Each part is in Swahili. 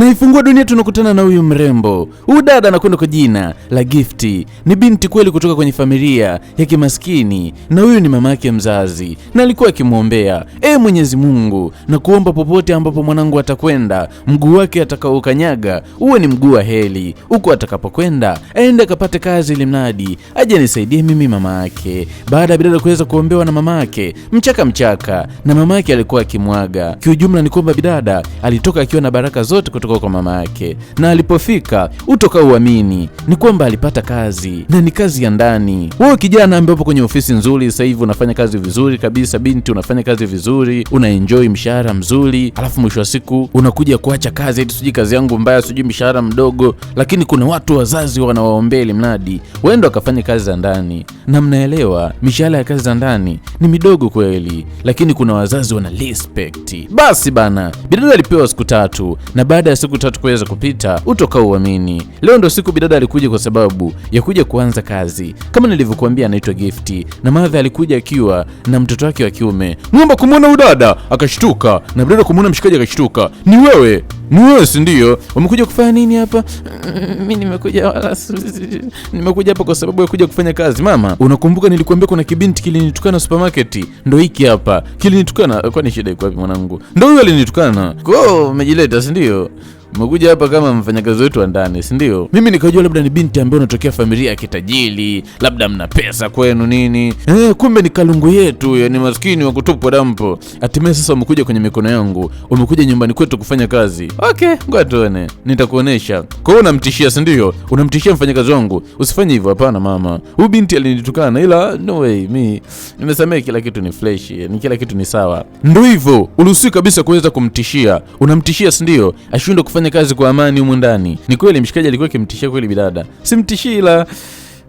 Anaifungua dunia, tunakutana na huyu mrembo. Huyu dada anakwenda kwa jina la Gifty. Ni binti kweli kutoka kwenye familia ya kimaskini, na huyu ni mama yake mzazi, na alikuwa akimwombea, Mwenyezi Mungu, na kuomba popote ambapo mwanangu atakwenda, mguu wake atakaokanyaga uwe ni mguu wa heri. Huko atakapokwenda aende akapate kazi, ili mradi aje nisaidie mimi mama yake. Baada ya bidada kuweza kuombewa na mama yake mchaka, na mama yake alikuwa akimwaga. Kiujumla ni kwamba bidada alitoka akiwa na baraka zote kutoka kwa mama yake, na alipofika utoka uamini ni kwamba alipata kazi, na ni kazi ya ndani. Wewe kijana ambaye upo kwenye ofisi nzuri sasa hivi, unafanya kazi vizuri kabisa, binti unafanya kazi vizuri, unaenjoy mshahara mzuri, alafu mwisho wa siku unakuja kuacha kazi eti sijui kazi yangu mbaya, sijui mshahara mdogo. Lakini kuna watu wazazi wanawaombea ili mradi waende wakafanye kazi za ndani, na mnaelewa mishahara ya kazi za ndani ni midogo kweli, lakini kuna wazazi wana respect. Basi bana, bidada alipewa siku 3, na baada ya siku 3 kuweza kupita utoka uamini, leo ndo siku bidada alikuja kwa sababu ya kuja kuanza kazi. Kama nilivyokuambia, anaitwa Gifty, na madha alikuja akiwa na mtoto wake wa kiume. Mwamba kumwona udada akashtuka, na bidada kumwona mshikaji akashtuka. Ni wewe si ndio? Umekuja kufanya nini hapa? Mimi nimekuja hapa kwa sababu ya kuja kufanya kazi. Mama, unakumbuka nilikuambia kuna kibinti kilinitukana supermarket? Ndo hiki hapa kilinitukana. Kwani shida iko wapi mwanangu? Ndo huyo alinitukana. Kwa umejileta, si ndio? Umekuja hapa kama mfanyakazi wetu wa ndani, si ndio? Mimi nikajua labda ni binti ambaye unatokea familia ya kitajiri, labda mna pesa kwenu nini. Kumbe ni kalungu yetu, yani maskini wa kutupwa dampo. Hatimaye sasa umekuja kwenye mikono yangu, umekuja nyumbani kwetu kufanya kazi. Okay, ngoja tuone, nitakuonesha. Kwa hiyo unamtishia, si ndio? Unamtishia mfanyakazi wangu. Usifanye hivyo, hapana mama. Huyu binti alinitukana, ila no way, mimi nimesamehe, kila kitu ni fresh, yani kila kitu ni sawa. Ndio hivyo, uruhusi kabisa kuweza kumtishia. Unamtishia, si ndio? Ashindwe kufanya kazi kwa amani humu ndani. Ni kweli mshikaji alikuwa akimtishia kweli bidada. Simtishii, ila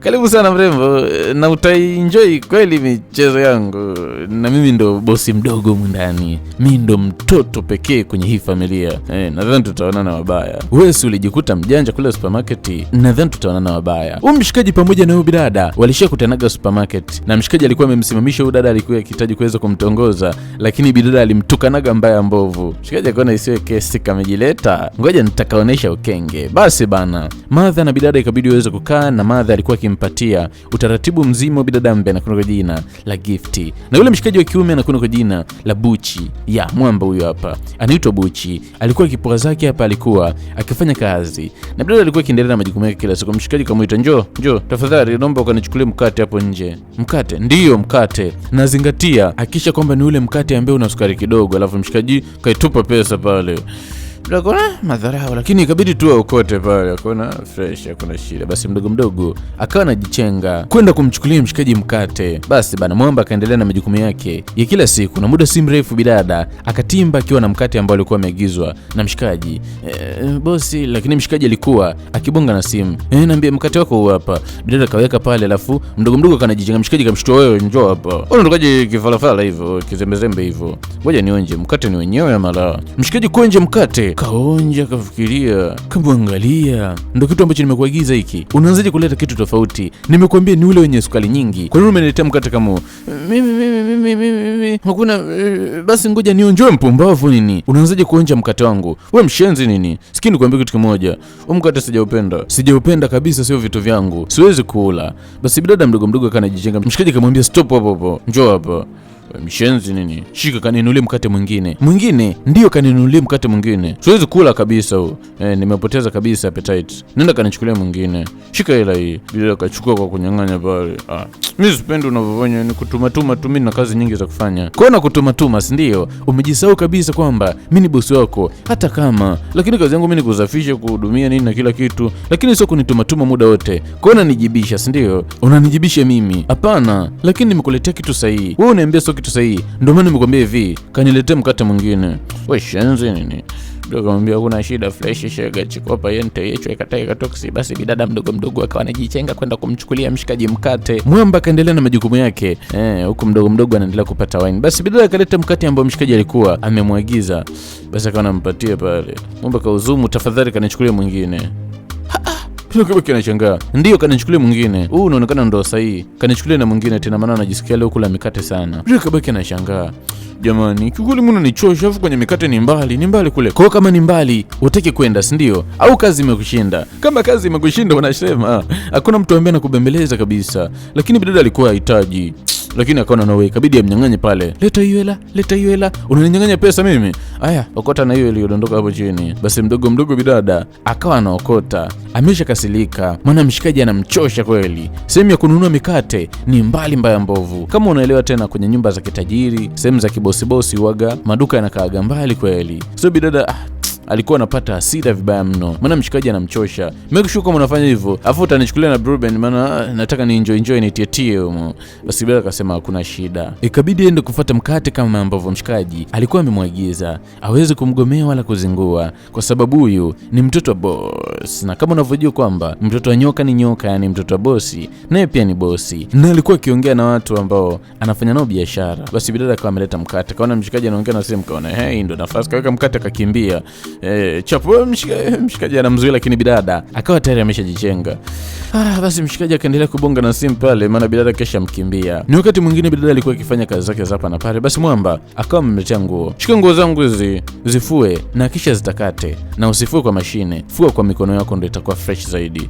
karibu sana mrembo, na utaenjoy kweli michezo yangu, na mimi ndo bosi mdogo humu ndani. Mimi ndo mtoto pekee kwenye hii familia. Nadhani tutaonana wabaya. Wewe si ulijikuta mjanja kule supermarket, nadhani tutaonana wabaya. Huyu mshikaji pamoja na huyu bidada walishakutanaga supermarket, na mshikaji alikuwa amemsimamisha huyu dada, alikuwa akihitaji kuweza kumtongoza, lakini bidada alimtukanaga mbaya mbovu. Mshikaji akaona isiwe kesi, kamejileta, ngoja nitakaonesha ukenge. Basi bana, madha na bidada ikabidi waweze kukaa, na madha alikuwa mpatia utaratibu mzima wa bidada ambaye anakwenda kwa jina la Gifty, na yule mshikaji wa kiume anakwenda kwa jina la Buchi. Ya mwamba huyo hapa anaitwa Buchi. Alikuwa kipoa zake hapa, alikuwa akifanya kazi, na bidada alikuwa akiendelea na majukumu yake kila siku. Mshikaji kamuita, njoo tafadhali, naomba ukanichukulie mkate hapo nje. Mkate? Ndiyo mkate. Nazingatia hakisha kwamba ni ule mkate ambaye una sukari kidogo. Alafu mshikaji kaitupa pesa pale. Kuna madharau, lakini ikabidi tu ukote pale, akona fresh, hakuna shida. Basi mdogo akawa anajichenga kwenda kumchukulia mshikaji mkate. Basi bana, mwamba akaendelea na majukumu yake ya kila siku, na muda si mrefu bidada akatimba akiwa na mkate ambao alikuwa ameagizwa na mshikaji. Bosi, lakini mshikaji alikuwa akibonga na simu. Naambia mkate wako huu hapa. Bidada kaweka pale, alafu mdogo kanajichenga. Mshikaji kamshtua, wewe njoo hapa. Unatokaje kifalafala hivyo, kizembezembe hivyo? Ngoja nionje mkate, ni wenyewe mara. Mshikaji kuonje mkate, kaonja, kafikiria, kamwangalia. Ndio kitu ambacho nimekuagiza hiki. Unaanzaje kuleta kitu tofauti? Nimekuambia ni ule wenye sukari nyingi. Kwa nini umeniletea mkate kama mimi? Hakuna. Basi ngoja nionjoe. Mpumbavu nini? Unaanzaje kuonja mkate wangu? Wewe mshenzi nini? Sikini nikwambia kitu kimoja. Mkate sijaupenda kabisa, sio vitu vyangu. Siwezi kula. Basi bidada mdogo akanajijenga. Mshikaji kamwambia stop hapo. Njoo hapa. Mshenzi nini? Shika kaninulie mkate mwingine. Ndio kaninulie mkate mwingine. Siwezi kula kabisa huu. Nimepoteza kabisa appetite. Nenda kanichukulia mwingine. Shika hela hii. Bila kachukua kwa kunyang'anya pale. Mimi sipendi unavyofanya, ni kutumatuma tu. Mimi na kazi nyingi za kufanya. Kwaona kutumatuma, si ndio? Umejisahau kabisa kwamba mimi ni bosi wako. Hata kama, lakini kazi yangu mimi ni kusafisha, kuhudumia nini na kila kitu. Lakini sio kunitumatuma muda wote. Kwaona nijibisha, si ndio? Unanijibisha mimi. Hapana, lakini nimekuletea kitu sahihi. Wewe uniambia sio kitu sahihi. Ndio maana nimekwambia hivi, kaniletee mkate mwingine. Wewe shenzi nini? Ndio kamwambia kuna shida fresh shega chikopa yente yecho ikataka toksi. Basi bidada mdogo akawa anajichenga kwenda kumchukulia mshikaji mkate. Mwamba kaendelea na majukumu yake. Huko mdogo anaendelea kupata wine. Basi bidada akaleta mkate ambao mshikaji alikuwa amemwagiza. Basi akawa anampatia pale. Mwamba kauzumu, tafadhali kanichukulia mwingine. Kabaki anashangaa. Ndio kanichukulia mwingine. Huu unaonekana ndo sahihi. Kanichukulia na mwingine tena, maana anajisikia leo kula mikate sana. Kabaki anashangaa. Jamani, kikweli mbona nichosha, afu kwenye mikate ni mbali kule. Kwa kama ni mbali, utaki kwenda, si ndio? Au kazi imekushinda? Kama kazi imekushinda unasema, hakuna mtu ambaye anakubembeleza kabisa. Lakini bidada alikuwa hahitaji. Lakini akaona no way, kabidi amnyang'anye pale. Leta hiyo hela. Unaninyang'anya pesa mimi? Aya, okota na hiyo iliyodondoka hapo chini. Basi mdogo bidada akawa anaokota. Ameshakasilika, maana mshikaji anamchosha kweli. Sehemu ya kununua mikate ni mbaya mbovu. Kama unaelewa tena, kwenye nyumba za kitajiri, sehemu za kibosi waga, maduka yanakaaga mbali kweli. So bidada alikuwa anapata hasira vibaya mno, maana mshikaji anamchosha. Make sure kama unafanya hivyo, afu utanichukulia na Ruben, maana nataka ni enjoy nitietie humo. Basi bila akasema hakuna shida. Ikabidi aende kufuata mkate kama ambavyo mshikaji alikuwa amemwagiza. Hawezi kumgomea wala kuzingua, kwa sababu huyu ni mtoto wa boss. Na kama unavyojua kwamba mtoto wa nyoka ni nyoka, yani mtoto wa bosi naye pia ni bosi. Na alikuwa akiongea na watu ambao anafanya nao biashara. Basi bidada akawa ameleta mkate, kaona mshikaji anaongea na simu, kaona hey, ndo nafasi, kaweka mkate akakimbia. Chapo mshikaji anamzuia, lakini bidada akawa tayari ameshajichenga. Basi mshikaji akaendelea kubonga na simu pale, maana bidada kesha mkimbia. Ni wakati mwingine bidada alikuwa akifanya kazi zake hapa na pale. Basi mwamba akawa amemletea nguo. Shika nguo zangu hizi, zifue na kisha zitakate, na usifue kwa mashine, fua kwa mikono yako ndio itakuwa fresh zaidi.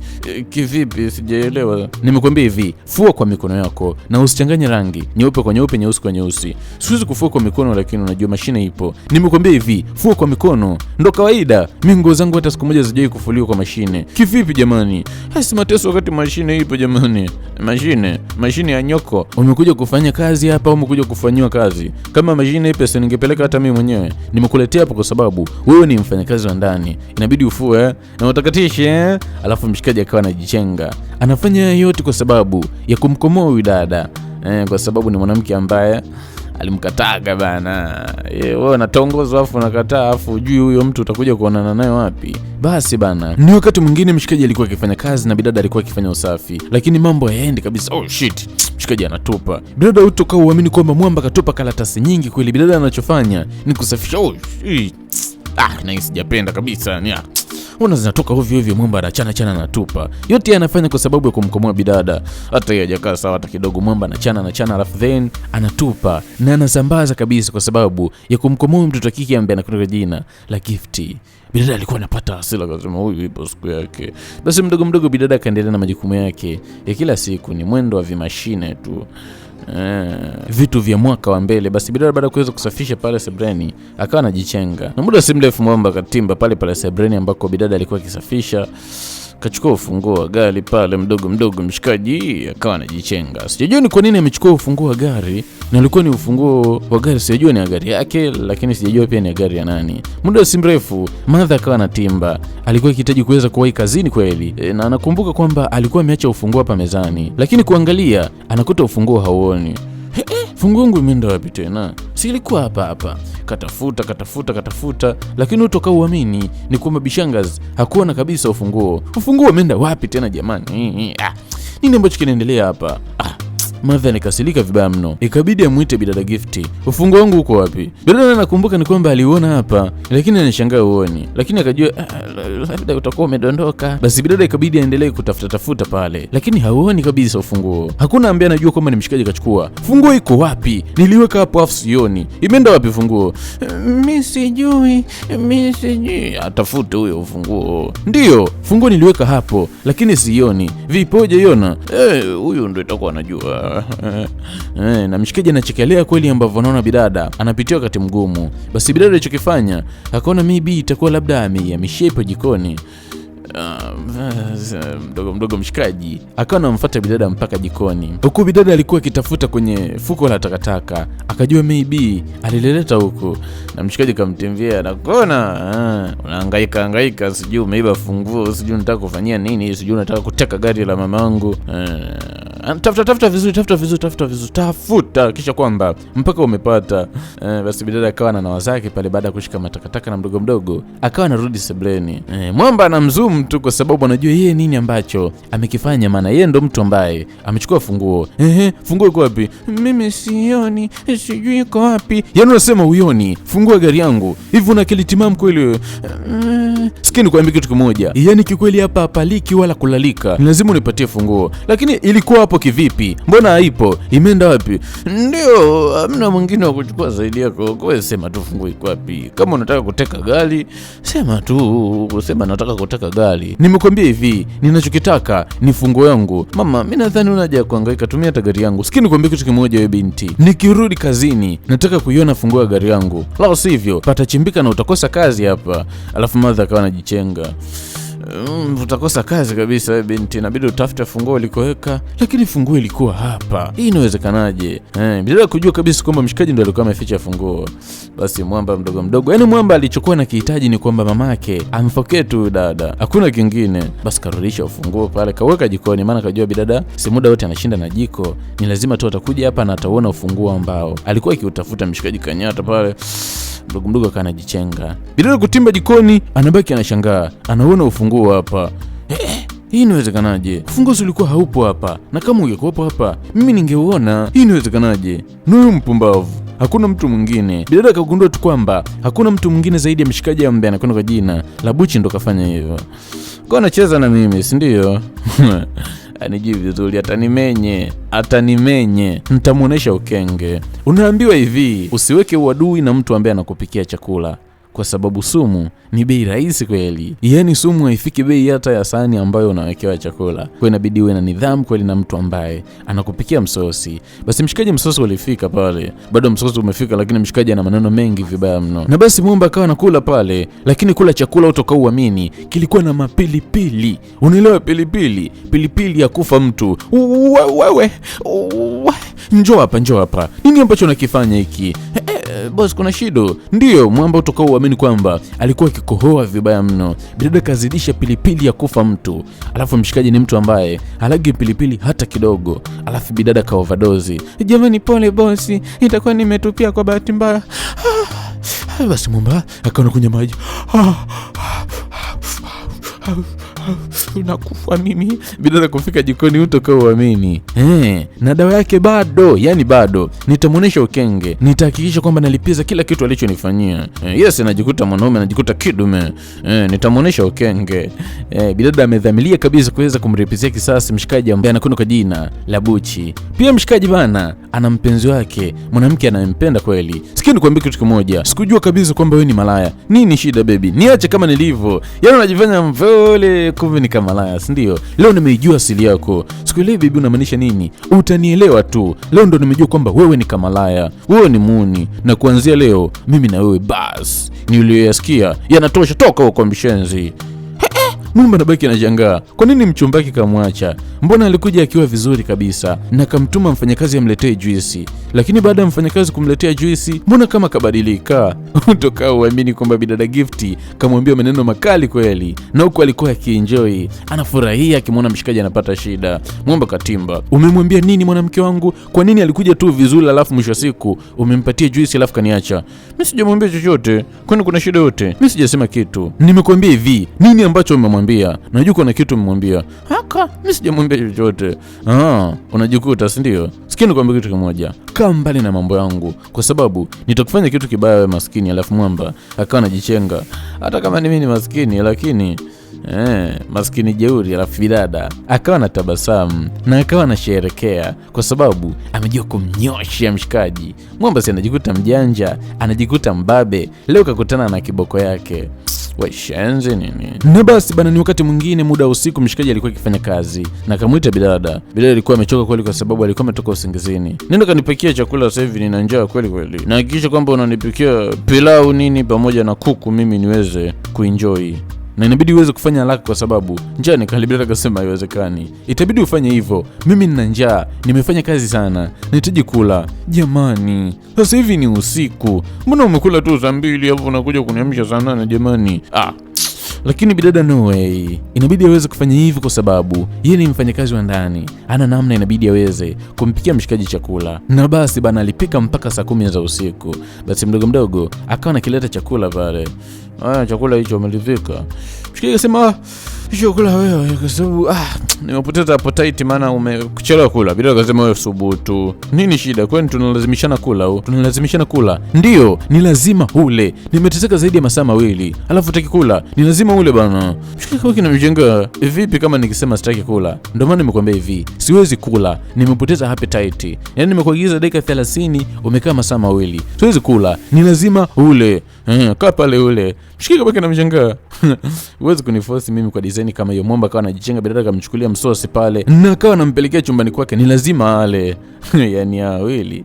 Kivipi? Sijaelewa. Nimekwambia hivi, fua kwa mikono yako na usichanganye rangi, nyeupe kwa nyeupe, nyeusi kwa nyeusi. Siwezi kufua kwa mikono, lakini unajua mashine ipo. Nimekwambia hivi, fua kwa mikono. Ndo kawaida. Mimi nguo zangu hata siku moja zijai kufuliwa kwa mashine. Kivipi jamani? Hasi mateso wakati mashine ipo jamani. Mashine ya nyoko. Umekuja kufanya kazi hapa au umekuja kufanywa kazi? Kama mashine ipo, si ningepeleka hata mimi mwenyewe. Nimekuletea hapo kwa sababu wewe ni mfanyakazi wa ndani. Inabidi ufue na utakatishe. Alafu mshikaji akawa anajichenga. Anafanya yote kwa sababu ya kumkomoa huyu dada. Kwa sababu ni mwanamke ambaye alimkataga bana. Wewe unatongozwa afu unakataa, afu ujui huyo mtu utakuja kuonana naye wapi. Basi bana, ni wakati mwingine mshikaji alikuwa akifanya kazi na bidada alikuwa akifanya usafi, lakini mambo hayaendi kabisa. Oh shit, mshikaji anatupa. Bidada utoka uamini kwamba mwamba katupa karatasi nyingi kweli. Bidada anachofanya ni kusafisha. Oh shit. Na sijapenda kabisa. Ona zinatoka ovyo mwamba anachana anatupa. Yote anafanya kwa sababu ya kumkomoa bidada. Hata yeye hajakaa sawa hata kidogo. Mwamba anachana alafu then anatupa na anasambaza kabisa kwa sababu ya kumkomoa mtoto kike ambaye anakutoka jina la Gifty. Bidada alikuwa anapata hasira, akasema huyu ipo siku yake. Basi mdogo bidada akaendelea na majukumu yake ya kila siku, ni mwendo wa vimashine tu. Vitu vya mwaka wa mbele. Basi bidada baada kuweza kusafisha pale sebreni akawa anajichenga, na muda si mrefu mwamba katimba pale sebreni ambako bidada alikuwa akisafisha. Kachukua ufunguo wa gari pale, mdogo mshikaji akawa anajichenga. Sijajua ni kwa nini amechukua ufunguo wa gari, na alikuwa ni ufunguo wa gari, sijajua ni gari yake, lakini sijajua pia ni gari ya nani. Muda si mrefu Martha akawa anatimba, alikuwa akihitaji kuweza kuwahi kazini kweli. Na anakumbuka kwamba alikuwa ameacha ufunguo hapa mezani, lakini kuangalia anakuta ufunguo hauoni. Funguo wangu imeenda wapi tena? Si ilikuwa hapa. Katafuta, lakini utoka uamini ni kwamba Bishangazi hakuona kabisa ufunguo. Ufunguo umeenda wapi tena jamani? Nini ambacho kinaendelea hapa? Martha nikasilika vibaya mno. Ikabidi amuite bidada Gifty. Ufunguo wangu uko wapi? Bidada anakumbuka ni kwamba aliuona hapa, lakini anashangaa uoni. Lakini akajua labda utakuwa umedondoka. Basi bidada ikabidi aendelee kutafuta pale, lakini hauoni kabisa ufunguo. Hakuna ambaye anajua kwamba ni mshikaji kachukua. Funguo iko wapi? Niliweka hapo afu sioni. Imeenda wapi funguo? Mimi sijui. Atafute huyo ufunguo. Ndio, funguo niliweka hapo, lakini sioni. Vipoje yona? Huyu ndio itakuwa anajua. Na mshikaji anachekelea kweli ambavyo anaona bidada anapitia wakati mgumu. Basi bidada alichokifanya akaona maybe itakuwa labda ameshapo jikoni. Mdogo mshikaji akawa anamfuata bidada mpaka jikoni. Huku bidada alikuwa akitafuta kwenye fuko la takataka, akajua maybe alileleta huko, na mshikaji kamtemvia na kuona unahangaika, sijui umeiba funguo, sijui unataka kufanyia nini, sijui unataka kuteka gari la mama wangu. tafuta vizuri, tafuta kisha kwamba mpaka umepata. Basi bidada akawa na nawa zake pale, baada ya kushika matakataka na mdogo mdogo akawa anarudi sebleni. Mwamba anamzoom tu kwa sababu anajua yeye nini ambacho amekifanya, maana yeye ndo mtu ambaye amechukua funguo. Funguo iko wapi? Mimi sioni, sijui iko wapi. Yaani unasema uioni? Fungua gari yangu. Hivi una akili timamu kweli? Sikini kuambia kitu kimoja. Yaani kikweli hapa hapaliki wala kulalika. Lazima unipatie funguo. Lakini ilikuwa hapo kivipi? Mbona haipo? Imeenda wapi? Ndio, hamna mwingine wa kuchukua zaidi yako. Wewe sema tu funguo iko wapi. Kama unataka kuteka gari, sema tu, sema nataka kuteka gari. Nimekwambia hivi, ninachokitaka ni funguo yangu. Mama, mimi nadhani unaja kuhangaika, tumia hata gari yangu. Sikini kuambia kitu kimoja wewe binti. Nikirudi kazini, nataka kuiona funguo ya gari yangu. La sivyo, patachimbika na utakosa kazi hapa. Alafu madha akawa anajichenga. Utakosa kazi kabisa wewe binti, inabidi utafute funguo ulikoweka, lakini funguo ilikuwa hapa. Hii inawezekanaje? Bila kujua kabisa kwamba mshikaji ndo alikuwa ameficha funguo. Basi mwamba mdogo mdogo, yani mwamba alichokuwa na kihitaji ni kwamba mamake amfokee tu dada, hakuna kingine. Basi karudisha ufunguo pale, kaweka jikoni, maana kajua bidada si muda wote anashinda na jiko, ni lazima tu atakuja hapa na ataona ufunguo ambao alikuwa akiutafuta mshikaji. Kanyata pale mdogo mdogo kana jichenga. Bidada kutimba jikoni, anabaki anashangaa, anaona ufunguo hapa. Hii inawezekanaje? Ufunguo ulikuwa haupo hapa, na kama ungekuwepo hapa mimi ningeuona. Hii inawezekanaje? Nuyu mpumbavu, hakuna mtu mwingine. Bidada akagundua tu kwamba hakuna mtu mwingine zaidi ya mshikaji ambaye anakwenda kwa jina la Buchi ndo kafanya hivyo. Kwa anacheza na mimi, si ndio? Anijui vizuri, atanimenye, nitamuonesha ukenge. Unaambiwa hivi, usiweke uadui na mtu ambaye anakupikia chakula, kwa sababu sumu ni bei rahisi kweli. Yaani sumu haifiki bei hata ya sahani ambayo unawekewa chakula. Kwa inabidi uwe na nidhamu kweli na mtu ambaye anakupikia msosi. Basi mshikaji msosi ulifika pale. Bado msosi umefika, lakini mshikaji ana maneno mengi vibaya mno. Na basi mwamba akawa anakula pale, lakini kula chakula utoka uamini kilikuwa na mapilipili. Unaelewa pilipili? Pilipili ya kufa mtu. Wewe. Njoo hapa. Nini ambacho unakifanya hiki? Boss, kuna shido. Ndio, mwamba utoka uamini kwamba alikuwa akikohoa vibaya mno. Bidada kazidisha pilipili ya kufa mtu. Alafu mshikaji ni mtu ambaye halagi pilipili hata kidogo. Alafu bidada ka overdose. Jamani pole bosi, itakuwa nimetupia kwa bahati mbaya. Basi mwamba akaona kunywa maji. Unakufa mimi. Bidada kufika jikoni utoka uamini. Na dawa yake bado, yani bado. Nitamuonesha ukenge. Nitahakikisha kwamba nalipiza kila kitu alichonifanyia. Yes, najikuta mwanaume, najikuta kidume. Nitamuonesha ukenge. Bidada amedhamiria kabisa kuweza kumripizia kisasi mshikaji ambaye anakwenda kwa jina la Buchi. Pia mshikaji bana ana mpenzi wake, mwanamke anayempenda kweli. Sikia nikwambie kitu kimoja. Sikujua kabisa kwamba wewe ni malaya. Nini shida baby? Niache kama nilivyo. Yaani unajifanya mvole, kumbe ni kama malaya, si ndio? Leo nimeijua asili yako. Sikuelewi baby unamaanisha nini? Utanielewa tu. Leo ndo nimejua kwamba wewe ni kama malaya. Wewe ni muni. Na kuanzia leo mimi na wewe bas. Niliyoyasikia yanatosha, toka huko mshenzi. Mwamba nabaki anashangaa. Kwa nini mchumbaki kamwacha? Mbona alikuja akiwa vizuri kabisa na kamtuma mfanyakazi amletee juisi. Lakini baada ya mfanyakazi kumletea juisi, mbona kama kabadilika? Utoka uamini kwamba bidada Gifti kamwambia maneno makali kweli. Na huko alikuwa akienjoy, anafurahia akimwona mshikaji anapata shida. Mwamba katimba. Umemwambia nini mwanamke wangu? Kwa nini alikuja tu vizuri alafu mwisho siku umempatia juisi alafu kaniacha? Mimi sijamwambia chochote. Kwani kuna shida yote? Mimi sijasema kitu. Nimekwambia hivi, nini ambacho umemwambia? Najua kuna kitu umemwambia. Haka, mimi sijamwambia chochote. Unajikuta, si ndio? Sikia nikwambia kitu kimoja. Kaa mbali na mambo yangu kwa sababu nitakufanya kitu kibaya wewe maskini. Alafu mwamba akawa anajichenga. Hata kama mimi ni maskini lakini maskini jeuri. Alafu bidada akawa na tabasamu na akawa anasherehekea kwa sababu amejua kumnyosha mshikaji. Mwamba si anajikuta mjanja, anajikuta mbabe. Leo kakutana na kiboko yake. Washenze nini? Na basi bana, ni wakati mwingine muda usiku mshikaji alikuwa akifanya kazi na kamuita bidada. Bidada alikuwa amechoka kweli kwa sababu alikuwa ametoka usingizini. Nenda kanipikia chakula sasa hivi, nina njaa kweli kweli. Na hakikisha kwamba unanipikia pilau nini pamoja na kuku mimi niweze kuenjoy. Na inabidi uweze kufanya haraka kwa sababu njaa ni kali. Bidada akasema haiwezekani. Itabidi ufanye hivyo. Mimi nina njaa, nimefanya kazi sana, nahitaji kula. Jamani, sasa hivi ni usiku. Mbona umekula tu saa 2 hapo unakuja kuniamsha saa 8 jamani? Lakini bidada no way, inabidi aweze kufanya hivi kwa sababu yeye ni mfanyakazi wa ndani, ana namna, inabidi aweze kumpikia mshikaji chakula. Na basi bana, alipika mpaka saa 10 za usiku. Basi mdogo mdogo akawa nakileta chakula pale. Chakula hicho amelivika. Mshikaji akasema chakula wewe, kwa sababu nimepoteza appetite maana umekuchelewa kula. Bidada akasema wewe subutu. Nini shida? Kwani tunalazimishana kula au? Tunalazimishana kula. Ndio, ni lazima ule. Nimeteseka zaidi ya masaa 2. Alafu utaki kula. Ni lazima ule bana. Mshikaji kinamjenga. Vipi kama nikisema sitaki kula? Ndio maana nimekuambia hivi. Siwezi kula. Nimepoteza appetite. Yaani nimekuagiza dakika 30, umekaa masaa 2. Siwezi kula. Ni lazima ule. Kaa pale ule. Mshikaji kinamjenga. Huwezi kuniforce mimi kwa design kama hiyo. Mwamba akawa anajichenga, bidada akamchukulia msosi pale na akawa anampelekea chumbani kwake. Ni lazima ale. Yani awili.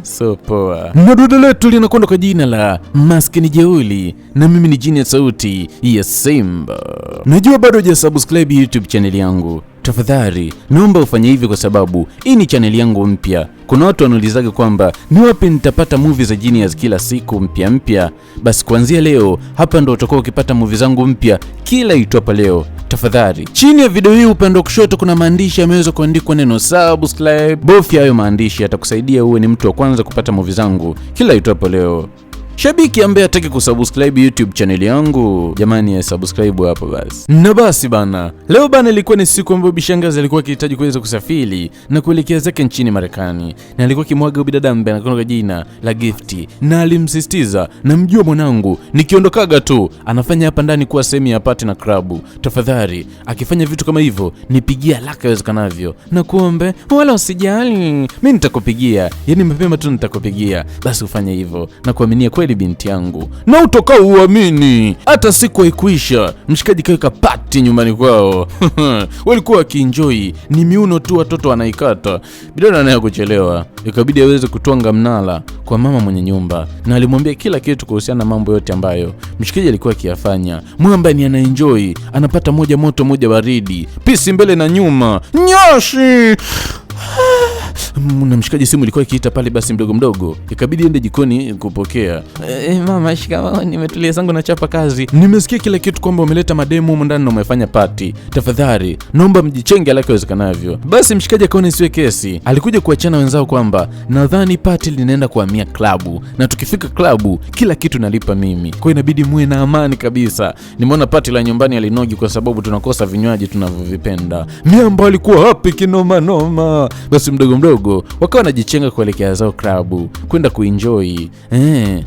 So poa. Na dudu letu linakwenda kwa jina la Maskini Jeuli, na mimi ni jini ya sauti ya Simba. Najua bado hujasubscribe YouTube channel yangu. Tafadhali naomba ufanye hivi kwa sababu hii ni channel yangu mpya. Kuna watu wanaulizaga kwamba ni wapi nitapata movie za Genius kila siku mpya. Basi kuanzia leo hapa ndo utakuwa ukipata movie zangu mpya kila itwapo leo. Tafadhali chini ya video hii upande wa kushoto kuna maandishi yameweza kuandikwa neno subscribe. Bofya hayo maandishi, yatakusaidia uwe ni mtu wa kwanza kupata movie zangu kila itwapo leo. Shabiki ambaye hataki kusubscribe YouTube channel yangu, jamani ya subscribe hapo basi. Na basi bana, leo bana ilikuwa ni siku ambayo bishangazi alikuwa akihitaji kuweza kusafiri na kuelekea zake nchini Marekani. Na alikuwa kimwaga bidada ambaye anakuwa jina la Gifty, na alimsisitiza, na mjua mwanangu, nikiondokaga tu anafanya hapa ndani kuwa sehemu ya party na club. Tafadhali akifanya vitu kama hivyo nipigia haraka iwezekanavyo. Na kuombe wala usijali, mimi nitakupigia. Yaani mapema tu nitakupigia. Basi ufanye hivyo na kuaminia kweli binti yangu. Na utoka uamini. Hata siku haikuisha, mshikaji kaweka party nyumbani kwao. Walikuwa wakienjoy, ni miuno tu watoto wanaikata. Bidada naye kuchelewa, ikabidi aweze kutwanga mnala kwa mama mwenye nyumba, na alimwambia kila kitu kuhusiana na mambo yote ambayo mshikaji alikuwa akiyafanya. Mwamba ni anaenjoy, anapata moja moto moja baridi, pisi mbele na nyuma, nyoshi. Na mshikaji simu ilikuwa ikiita pale. Basi mdogo mdogo ikabidi ende jikoni kupokea. Mama shikamoo, nimetulia zangu na chapa kazi. Nimesikia kila kitu kwamba umeleta mademu huko ndani na umefanya party. Tafadhali naomba mjichenge haraka iwezekanavyo. Basi mshikaji akaona isiwe kesi, alikuja kuachana wenzao kwamba nadhani party linaenda kuhamia klabu, na tukifika klabu kila kitu nalipa mimi. Kwa hiyo inabidi muwe na amani kabisa. Nimeona party la nyumbani alinogi kwa sababu tunakosa vinywaji tunavyovipenda. Miamba alikuwa happy kinoma noma. Basi mdogo mdogo wakawa wanajichenga kuelekea zao klabu kwenda kuenjoy.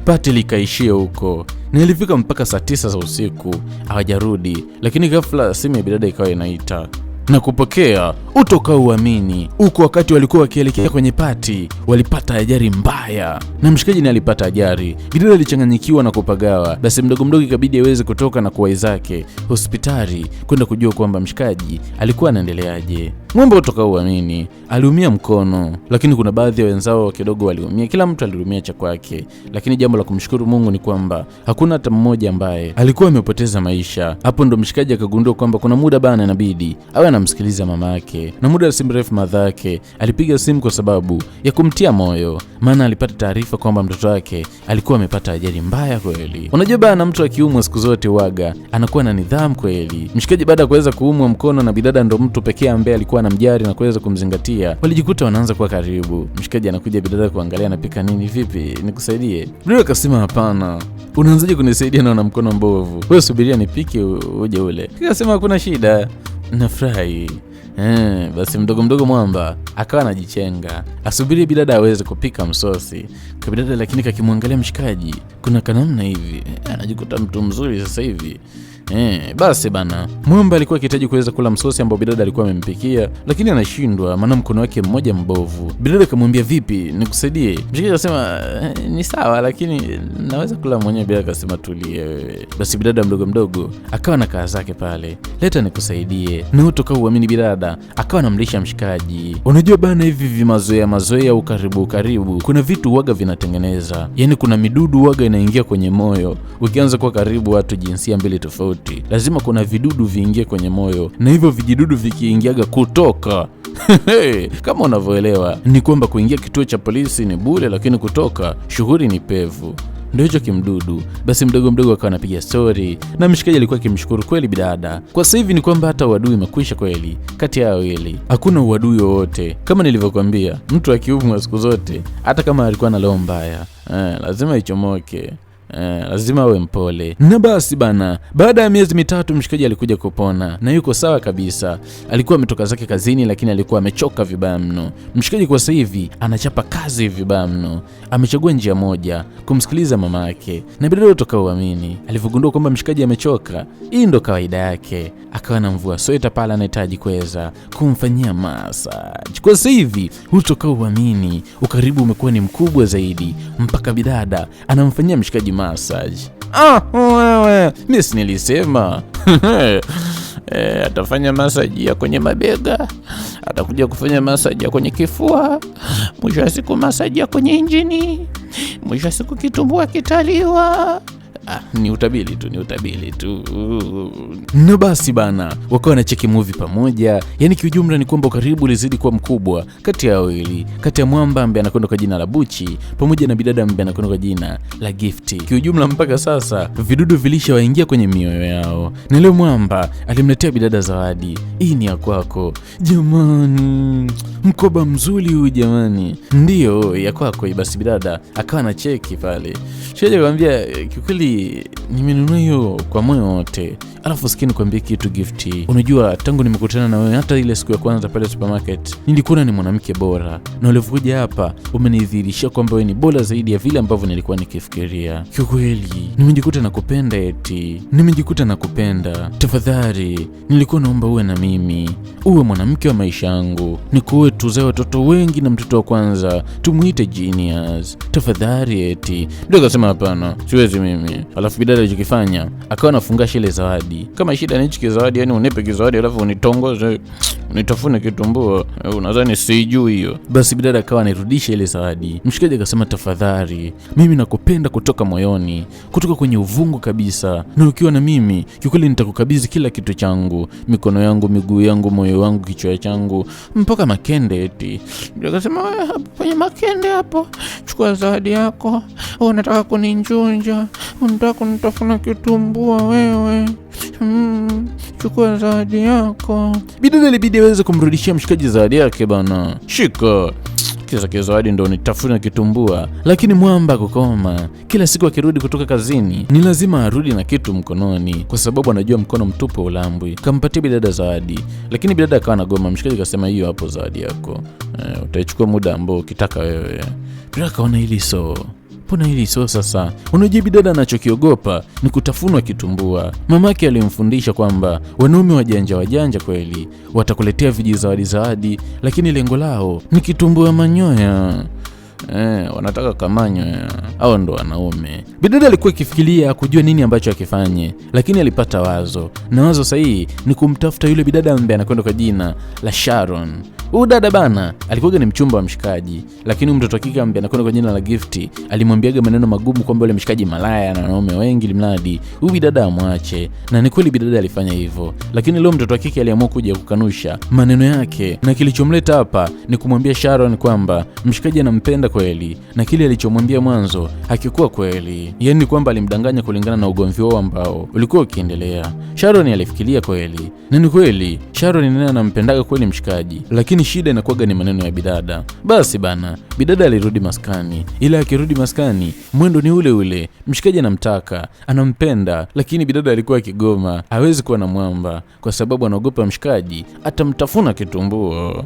Party likaishia huko. Nilifika mpaka saa 9 za usiku hawajarudi, lakini ghafla simu ya bidada ikawa inaita na kupokea. Utoka uamini, huko wakati walikuwa wakielekea kwenye party walipata ajali mbaya, na mshikaji ni alipata ajali. Bidada alichanganyikiwa na kupagawa. Basi mdogo mdogo ikabidi aweze kutoka na kuwai zake hospitali kwenda kujua kwamba mshikaji alikuwa anaendeleaje. Mwamba utoka uamini aliumia mkono, lakini kuna baadhi ya wenzao kidogo waliumia. Kila mtu aliumia cha kwake, lakini jambo la kumshukuru Mungu ni kwamba hakuna hata mmoja ambaye alikuwa amepoteza maisha. Hapo ndo mshikaji akagundua kwamba kuna muda bana inabidi awe anamsikiliza mama yake, na muda si mrefu madha yake alipiga simu kwa sababu ya kumtia moyo, maana alipata taarifa kwamba mtoto wake alikuwa amepata ajali mbaya kweli. Unajua bana, mtu akiumwa siku zote waga anakuwa na nidhamu kweli. Mshikaji baada ya kuweza kuumwa mkono na bidada ndo mtu pekee ambaye alikuwa anamjali na kuweza kumzingatia, walijikuta wanaanza kuwa karibu. Mshikaji anakuja bidada kuangalia anapika nini, vipi nikusaidie? Bidada akasema hapana, unaanzaje kunisaidia na una mkono mbovu? Wewe subiria nipike uje ule. Akasema hakuna shida, nafurahi. Basi mdogo mdogo mwamba akawa anajichenga asubiri bidada aweze kupika msosi kwa bidada, lakini kakimwangalia mshikaji kuna kanamna hivi anajikuta mtu mzuri sasa hivi. Basi bana, mwamba alikuwa akihitaji kuweza kula msosi ambao bidada alikuwa amempikia, lakini anashindwa maana mkono wake mmoja mbovu. Bidada akamwambia vipi nikusaidie? Mshikaji akasema ni sawa, lakini naweza kula mwenyewe. Bidada akasema tulie wewe. Basi bidada mdogo mdogo akawa na kaa zake pale, leta nikusaidie. Na utoka uamini bidada akawa anamlisha mshikaji. Unajua bana, hivi mazoea ukaribu kuna vitu waga vinatengeneza. Yaani kuna midudu waga inaingia kwenye moyo. Ukianza kuwa karibu watu jinsia mbili tofauti, lazima kuna vidudu viingie kwenye moyo, na hivyo vijidudu vikiingiaga kutoka kama unavyoelewa ni kwamba kuingia kituo cha polisi ni bure, lakini kutoka shughuli ni pevu. ndio hicho kimdudu. Basi mdogo mdogo akawa anapiga story na mshikaji alikuwa akimshukuru kweli bidada. Kwa sasa hivi ni kwamba hata uadui umekwisha kweli kati yao wawili, hakuna uadui wowote. Kama nilivyokuambia, mtu akiumwa siku zote, hata kama alikuwa na roho mbaya, lazima ichomoke. Lazima awe mpole. Na basi bana, baada ya miezi 3 mshikaji alikuja kupona na yuko sawa kabisa. Alikuwa ametoka zake kazini, lakini alikuwa amechoka vibaya mno. Mshikaji kwa sasa hivi anachapa kazi vibaya mno. Amechagua njia moja, kumsikiliza mama yake. Na bidada kutoka uamini, alivyogundua kwamba mshikaji amechoka, hii ndo kawaida yake, akawa anamvua sweta pale anahitaji kuweza kumfanyia massage. Kwa sasa hivi kutoka uamini, ukaribu umekuwa ni mkubwa zaidi, mpaka bidada anamfanyia mshikaji massage. Wewe, mimi nilisema atafanya massage ya kwenye mabega, atakuja kufanya massage ya kwenye kifua, mwisho wa siku massage ya kwenye injini, mwisho wa siku kitumbua kitaliwa. Ni utabili tu. Na basi bana, wakawa na cheki movie pamoja. Yani kiujumla ni kwamba karibu ulizidi kuwa mkubwa kati ya wawili, kati ya mwamba ambaye anakwenda kwa jina la Buchi pamoja na bidada ambaye anakwenda kwa jina la Gifty. Kiujumla mpaka sasa vidudu vilishawaingia kwenye mioyo yao. Na leo mwamba alimletea bidada zawadi. Hii ni ya kwako. Jamani, mkoba mzuri huyu jamani. Ndio ya kwako. Basi bidada akawa na cheki pale. Sheje kumwambia kikweli nimenunua hiyo kwa moyo wote. Alafu sikini kuambia kitu Gifty. Unajua tangu nimekutana na wewe, hata ile siku ya kwanza pale supermarket, nilikuwa ni mwanamke bora. Na ulivyokuja hapa umenidhihirisha kwamba wewe ni bora zaidi ya vile ambavyo nilikuwa nikifikiria. Kiukweli nimejikuta nakupenda eti. Nimejikuta nakupenda. Tafadhali nilikuwa naomba uwe na mimi. Uwe mwanamke wa maisha yangu. Nikuwe tuzae watoto wengi na mtoto wa kwanza tumuite Genius. Tafadhali eti. Ndio akasema hapana, siwezi mimi. Alafu bidada alichokifanya, akawa anafungasha ile zawadi. Kama shida ni hichi kizawadi, yani unipe kizawadi alafu unitongoze, unitafune kitumbua, unadhani sijui hiyo. Basi bidada akawa anirudisha ile zawadi. Mshikaji akasema tafadhali, mimi nakupenda kutoka moyoni, kutoka kwenye uvungu kabisa. Na ukiwa na mimi, kikweli nitakukabidhi kila kitu changu, mikono yangu, miguu yangu, moyo wangu, kichwa changu, mpaka makende eti. Ndio akasema kwenye makende hapo, chukua zawadi yako. Unataka kuninjunja, unataka kunitafuna kitumbua wewe. Chukua zawadi yako. Bidada ilibidi aweze kumrudishia mshikaji zawadi yake bana. Shika. Kisa zawadi ndo nitafuna kitumbua. Lakini mwamba kukoma. Kila siku akirudi kutoka kazini, ni lazima arudi na kitu mkononi, kwa sababu anajua mkono mtupu ulambwi. Kampatia bidada zawadi. Lakini bidada akawa anagoma. Mshikaji akasema hiyo hapo zawadi yako. Utaichukua muda ambao ukitaka wewe. Bidada kaona hili Mbona hili sasa? Unajua bidada anachokiogopa ni kutafunwa kitumbua. Mamake alimfundisha kwamba wanaume wajanja kweli watakuletea zawadi, lakini lengo lao ni kitumbua manyoya. Wanataka kamanyoya. Hao ndo wanaume. Bidada alikuwa akifikiria kujua nini ambacho akifanye, lakini alipata wazo. Na wazo sahihi ni kumtafuta yule bidada ambaye anakwenda kwa jina la Sharon. Huyu dada bana alikuwa ni mchumba wa mshikaji, lakini mtoto wa kike ambaye anakwenda kwa jina la Gifty alimwambiaga maneno magumu kwamba yule mshikaji malaya na wanaume wengi, limradi huyu bidada amwache. Na ni kweli bidada alifanya hivyo, lakini leo mtoto wa kike aliamua kuja kukanusha maneno yake, na kilichomleta hapa ni kumwambia Sharon kwamba mshikaji anampenda kweli, na kile alichomwambia mwanzo hakikuwa kweli. Yaani kwamba alimdanganya kulingana na ugomvi wao ambao ulikuwa ukiendelea. Sharon alifikiria kweli, na ni kweli Sharon naye anampendaga kweli mshikaji, lakini shida inakuwaga ni maneno ya bidada. Basi bana, bidada alirudi maskani. Ila akirudi maskani, mwendo ni ule ule. Mshikaji anamtaka, anampenda, lakini bidada alikuwa akigoma. Hawezi kuwa na mwamba kwa sababu anaogopa mshikaji atamtafuna kitumbua.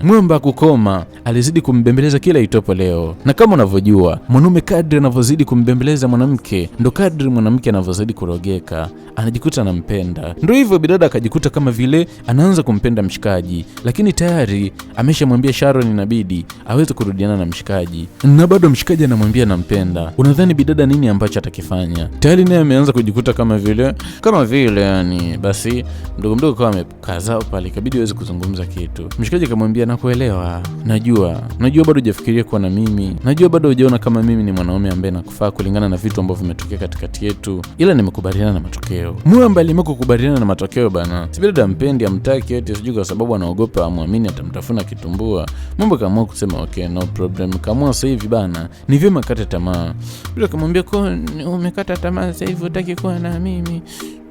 Mwamba kukoma, alizidi kumbembeleza kila itopo leo. Na kama unavyojua, mwanaume kadri anavyozidi kumbembeleza mwanamke, ndo kadri mwanamke anavyozidi kurogeka, anajikuta anampenda. Ndio hivyo bidada akajikuta kama vile anaanza kumpenda mshikaji, lakini tayari ameshamwambia Sharon inabidi aweze kurudiana na mshikaji, na bado mshikaji anamwambia nampenda. Unadhani bidada nini ambacho atakifanya? Tayari naye ameanza kujikuta kama vile yani. Basi mdogo mdogo kama amekazao pale, ikabidi aweze kuzungumza kitu. Mshikaji akamwambia nakuelewa, najua bado hujafikiria kuwa na mimi, najua bado hujaona kama mimi ni mwanaume ambaye nakufaa kulingana na vitu ambavyo vimetokea katikati yetu, ila nimekubaliana na matokeo. Mwamba alimekubaliana na matokeo bana. Si bidada ampendi, amtaki eti sijui kwa sababu anaogopa amwamini atamtafuna kitumbua. Mwamba kaamua kusema okay, no problem. Kaamua sasa hivi bana, ni vyema kata tamaa. Bila kumwambia kwa umekata tamaa sasa hivi utaki kuwa na mimi.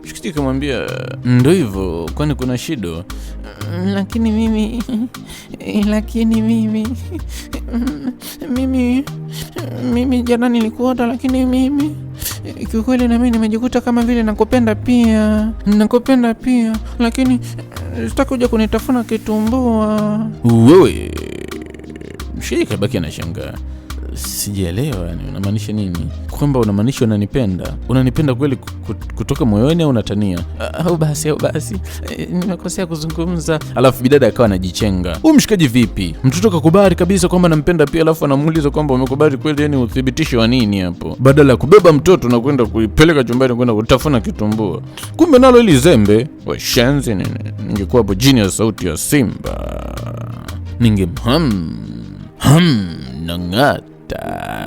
Mshikaji kamwambia ndio hivyo, kwani kuna shida? Lakini mimi jana nilikuota, lakini mimi kiukweli na mimi nimejikuta kama vile nakupenda pia, lakini sitaki kuja kunitafuna kitumbua. Wewe mshikaji kabaki anashangaa. Sijaelewa, yani unamaanisha nini? Kwamba unamaanisha unanipenda kweli kutoka moyoni au unatania? Au basi nimekosea kuzungumza. Alafu bidada akawa anajichenga. Huyu mshikaji vipi? Mtoto kakubali kabisa kwamba nampenda pia, alafu anamuuliza kwamba umekubali kweli, yani uthibitisho wa nini hapo? Badala ya kubeba mtoto na kwenda kuipeleka chumbani kwenda kutafuna kitumbua. Kumbe nalo ili zembe. Wewe shenzi nini? Ningekuwa hapo jini ya sauti ya simba, nang'ata.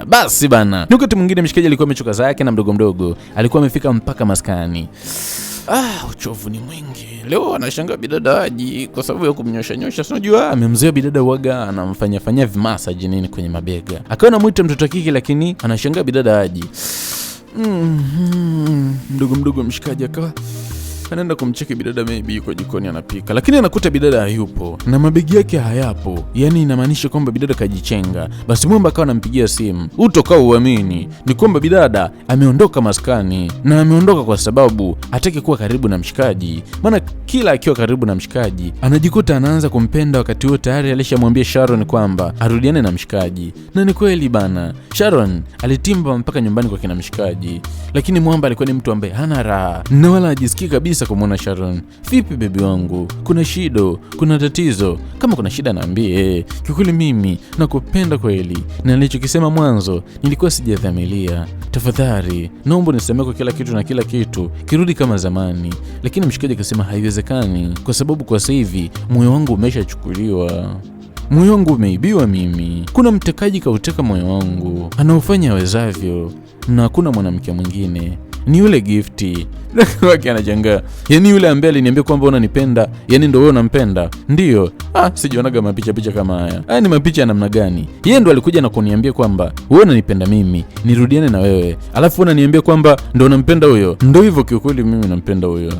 Basi bana, ni wakati mwingine mshikaji alikuwa amechoka zake na mdogo alikuwa amefika mpaka maskani. Uchovu ni mwingi. Leo anashangaa bidada aji kwa sababu ya kumnyosha. Unajua amemzoea bidada waga anamfanyia vimasaji nini kwenye mabega. Akawa anamuita mtoto kike, lakini anashangaa bidada aji. Mdogo mshikaji akawa anaenda kumcheki bidada, maybe yuko jikoni anapika, lakini anakuta bidada hayupo na mabegi yake hayapo. Yani inamaanisha kwamba bidada kajichenga. Basi Mwamba akawa anampigia simu. Utoka uamini ni kwamba bidada ameondoka maskani, na ameondoka kwa sababu hataki kuwa karibu na mshikaji. Maana kila akiwa karibu na mshikaji anajikuta anaanza kumpenda, wakati huo tayari alishamwambia Sharon kwamba arudiane na mshikaji. Na ni kweli bana, Sharon alitimba mpaka nyumbani kwa kina mshikaji, lakini Mwamba alikuwa ni mtu ambaye hana raha na wala hajisikii kabisa kumwona Sharon. Vipi bebi wangu, kuna shida, kuna tatizo? Kama kuna shida niambie. Kikweli mimi nakupenda kweli, na nilichokisema mwanzo nilikuwa sijadhamiria. Tafadhali naomba nisamehe kwa kila kitu kirudi kama zamani. Lakini mshikaji akasema haiwezekani, kwa sababu kwa sasa hivi moyo wangu umeshachukuliwa. Moyo wangu umeibiwa mimi. Kuna mtekaji kauteka moyo wangu, anaufanya awezavyo, na hakuna mwanamke mwingine, ni yule Gifty. Wake anajanga. Yani yule ambaye aliniambia kwamba unanipenda, yani ndio wewe unampenda? Ndio. Sijionaga mapicha kama haya. Ni mapicha ya namna gani? Yeye ndo alikuja na kuniambia kwamba wewe unanipenda mimi, nirudiane na wewe. Alafu unaniambia kwamba ndio unampenda huyo. Ndio hivyo, kiukweli mimi nampenda huyo.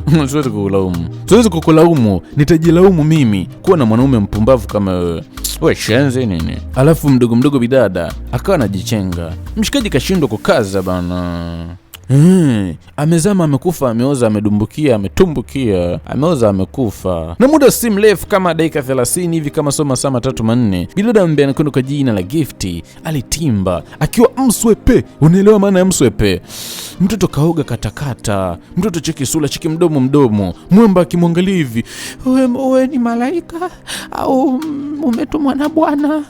Siwezi kukulaumu. Nitajilaumu mimi kuwa na mwanaume mpumbavu kama wewe. Wewe shenzi nini? Alafu mdogo bidada akawa anajichenga. Mshikaji kashindwa kukaza bana. Amezama, amekufa, ameoza, amedumbukia, ametumbukia, ameoza, amekufa. Na muda si mrefu kama dakika 30 hivi, kama soma saa 3-4, bidada ambaye anakwenda kwa jina la Gifty alitimba akiwa mswepe. Unaelewa maana ya mswepe? Mtoto kaoga katakata, mtoto cheki sura, cheki mdomo. Mwamba akimwangalia hivi, wewe ni malaika au umetumwa na Bwana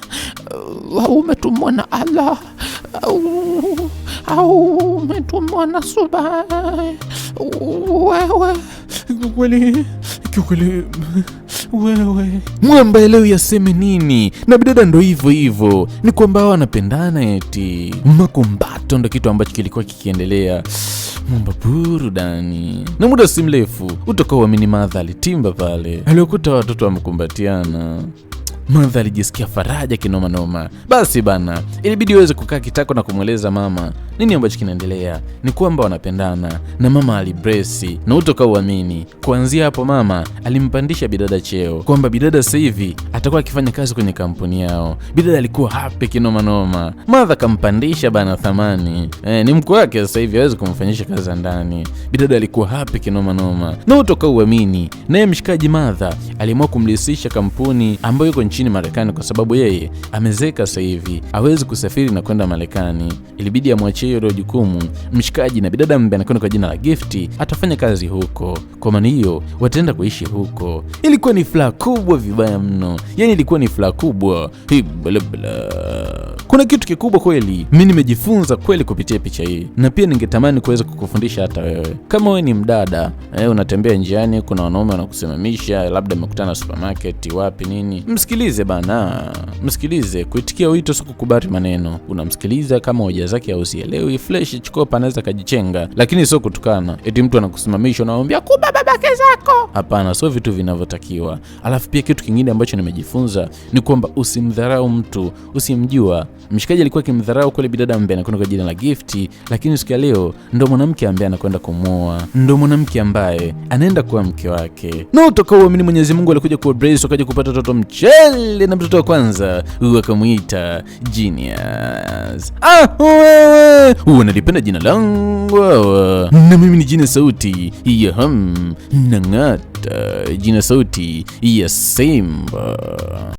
au umetumwa na Allah au umetumwa na Suba? Wewe kiukweli wewe. Mwamba elewi yaseme nini, na bidada ndo hivyo ni kwamba wanapendana eti. Makumbato ndo kitu ambacho kilikuwa kikiendelea. Mwamba burudani. Na muda si mrefu utakao uamini, Martha alitimba pale, aliokuta watoto wamekumbatiana. Martha alijisikia faraja kinoma. Basi bana, ilibidi aweze kukaa kitako na kumweleza mama nini ambacho kinaendelea. Ni kwamba wanapendana, na mama alibresi, na utoka uamini. Kuanzia hapo mama alimpandisha bidada cheo, kwamba bidada sasa hivi atakuwa akifanya kazi kwenye kampuni yao. Bidada alikuwa happy kinoma. Martha kampandisha bana thamani. Ni mkwe wake sasa hivi, hawezi kumfanyisha kazi ndani. Bidada alikuwa happy kinoma. Na utoka uamini, naye mshikaji Martha aliamua kumlisisha kampuni ambayo yuko nchini Marekani, kwa sababu yeye amezeka sasa hivi, hawezi kusafiri na kwenda Marekani. Ilibidi amwachie hilo jukumu mshikaji, na bidada ambaye anakwenda kwa jina la Gifty atafanya kazi huko. Kwa maana hiyo wataenda kuishi huko. Ilikuwa ni furaha kubwa vibaya mno, yani ilikuwa ni furaha kubwa. kuna kitu kikubwa kweli mimi nimejifunza kweli kupitia picha hii, na pia ningetamani kuweza kukufundisha hata wewe. Kama wewe ni mdada, unatembea njiani, kuna wanaume wanakusimamisha, labda umekutana supermarket wapi nini, msikilize bana, msikilize. Kuitikia wito sio kukubali maneno, unamsikiliza. Kama hoja zake hausielewi, flesh chikopa anaweza kajichenga, lakini sio kutukana. Eti mtu anakusimamisha unaambia kuba babake zako. Hapana, sio vitu vinavyotakiwa. Alafu pia kitu kingine ambacho nimejifunza ni kwamba usimdharau mtu usimjua. Mshikaji alikuwa akimdharau kule bidada ambaye anakwenda kwa jina la Gifty, lakini siku ya leo ndo mwanamke ambaye anakwenda kumuoa, ndo mwanamke ambaye anaenda kuwa mke wake. Na utakaoamini Mwenyezi Mungu alikuja ku brace akaja kupata mtoto mchele, na mtoto wa kwanza akamuita Genius. Wewe unalipenda jina langu, na mimi ni Jina Sauti ya Nang'ata, Jina Sauti ya Simba.